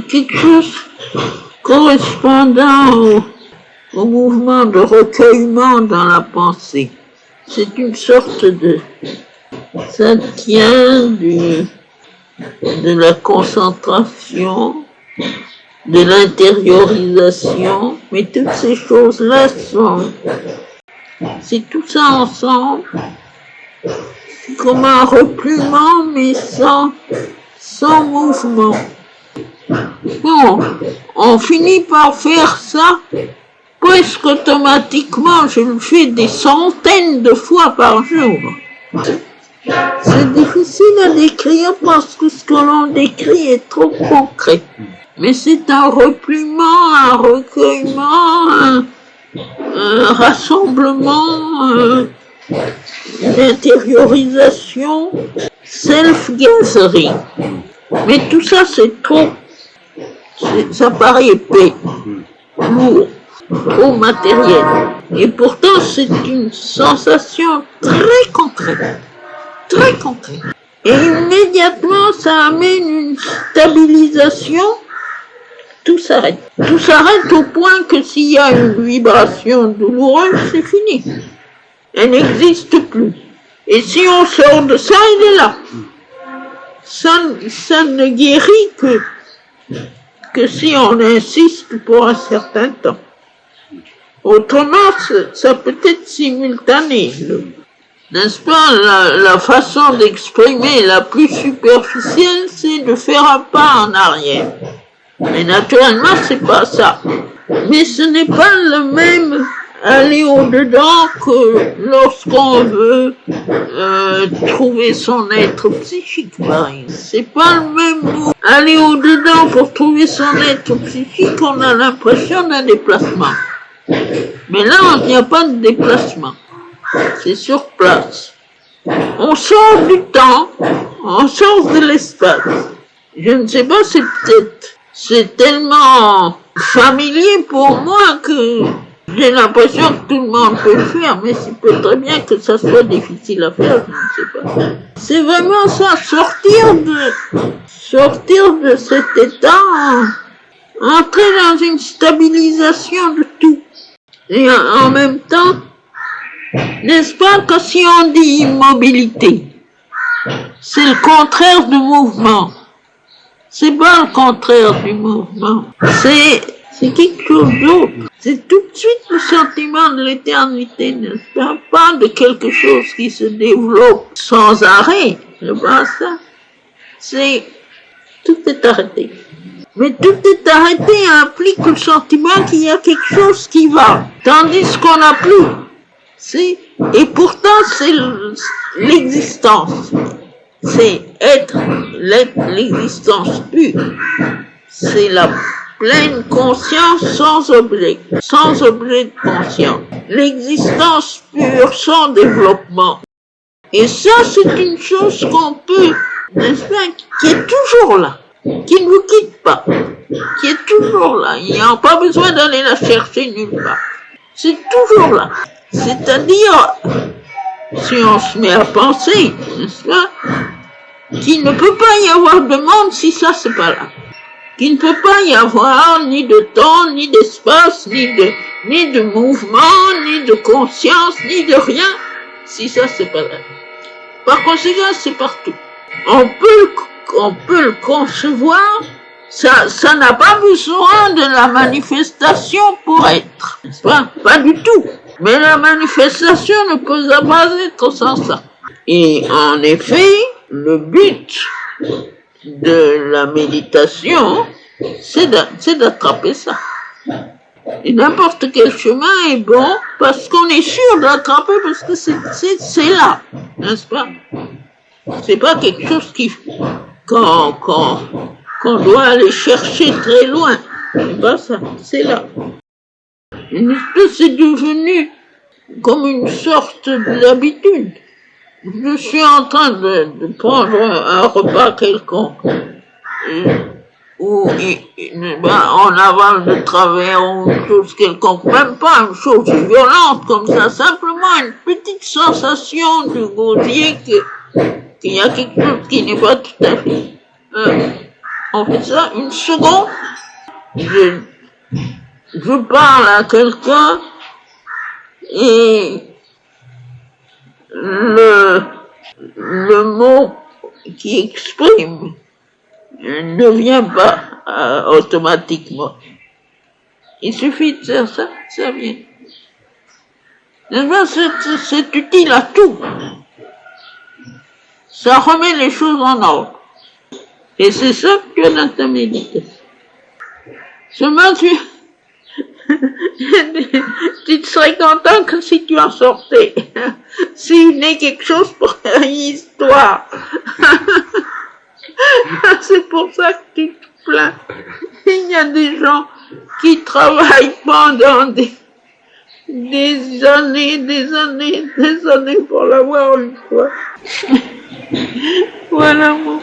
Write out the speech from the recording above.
quelque chose correspondant au mouvement de recueillement dans la pensée. C'est une sorte de... Ça tient de la concentration, de l'intériorisation, mais toutes ces choses-là sont... C'est tout ça ensemble. C'est comme un repliement, mais sans mouvement. Bon, on finit par faire ça presque automatiquement. Je le fais des centaines de fois par jour. C'est difficile à décrire parce que ce que l'on décrit est trop concret. Mais c'est un repliement, un recueillement, un rassemblement, une intériorisation, self-gathering. Mais tout ça, c'est trop, ça paraît épais, lourd, trop matériel. Et pourtant, c'est une sensation très concrète, très concrète. Et immédiatement, ça amène une stabilisation. Tout s'arrête. Tout s'arrête au point que s'il y a une vibration douloureuse, c'est fini. Elle n'existe plus. Et si on sort de ça, elle est là. Ça ne guérit que si on insiste pour un certain temps. Autrement, ça peut être simultané. N'est-ce pas, la façon d'exprimer la plus superficielle, c'est de faire un pas en arrière. Mais naturellement, c'est pas ça. Mais ce n'est pas le même aller au-dedans que lorsqu'on veut trouver son être psychique, par exemple. C'est pas le même mot. Aller au-dedans pour trouver son être psychique, on a l'impression d'un déplacement. Mais là, il n'y a pas de déplacement. C'est sur place. On sort du temps, on sort de l'espace. Je ne sais pas, c'est tellement familier pour moi que j'ai l'impression que tout le monde peut le faire, mais c'est peut très bien que ça soit difficile à faire, je ne sais pas. C'est vraiment ça, sortir de cet état, entrer dans une stabilisation de tout. Et en même temps, n'est-ce pas que si on dit immobilité, c'est le contraire du mouvement. C'est pas le contraire du mouvement. C'est quelque chose d'autre. C'est tout de suite le sentiment de l'éternité, n'est-ce pas? Pas de quelque chose qui se développe sans arrêt. C'est pas ça. Tout est arrêté. Mais tout est arrêté implique le sentiment qu'il y a quelque chose qui va. Tandis qu'on n'a plus. Et pourtant, c'est l'existence. C'est être l'existence pure. C'est la pleine conscience sans objet de conscience. L'existence pure sans développement. Et ça, c'est une chose qu'on peut, n'est-ce pas, qui est toujours là, qui ne vous quitte pas, qui est toujours là. Il n'y a pas besoin d'aller la chercher nulle part. C'est toujours là. C'est-à-dire, si on se met à penser, n'est-ce pas, qu'il ne peut pas y avoir de monde si ça c'est pas là. Qu'il ne peut pas y avoir ni de temps, ni d'espace, ni de mouvement, ni de conscience, ni de rien, si ça c'est pas là. Par conséquent, c'est partout. On peut le concevoir, ça n'a pas besoin de la manifestation pour être, n'est-ce pas? Pas du tout. Mais la manifestation ne peut pas être sans ça. Et en effet, le but de la méditation, c'est d'attraper ça. Et n'importe quel chemin est bon parce qu'on est sûr de l'attraper parce que c'est là, n'est-ce pas? C'est pas quelque chose qu'on doit aller chercher très loin. C'est pas ça, c'est là. C'est devenu comme une sorte d'habitude. Je suis en train de prendre un repas quelconque où on avale de travers ou une chose quelconque, même pas une chose violente comme ça, simplement une petite sensation du gosier qu'il y a quelque chose qui n'est pas tout à fait. On fait ça une seconde. Je parle à quelqu'un et le mot qui exprime ne vient pas automatiquement. Il suffit de faire ça, ça vient. C'est utile à tout. Ça remet les choses en ordre. Et c'est ça que tu as dans ta méditation. Seulement, tu te serais content que si tu en sortais. S'il n'est quelque chose pour une histoire. C'est pour ça que tu te plains. Il y a des gens qui travaillent pendant des années pour l'avoir une fois. Voilà, moi.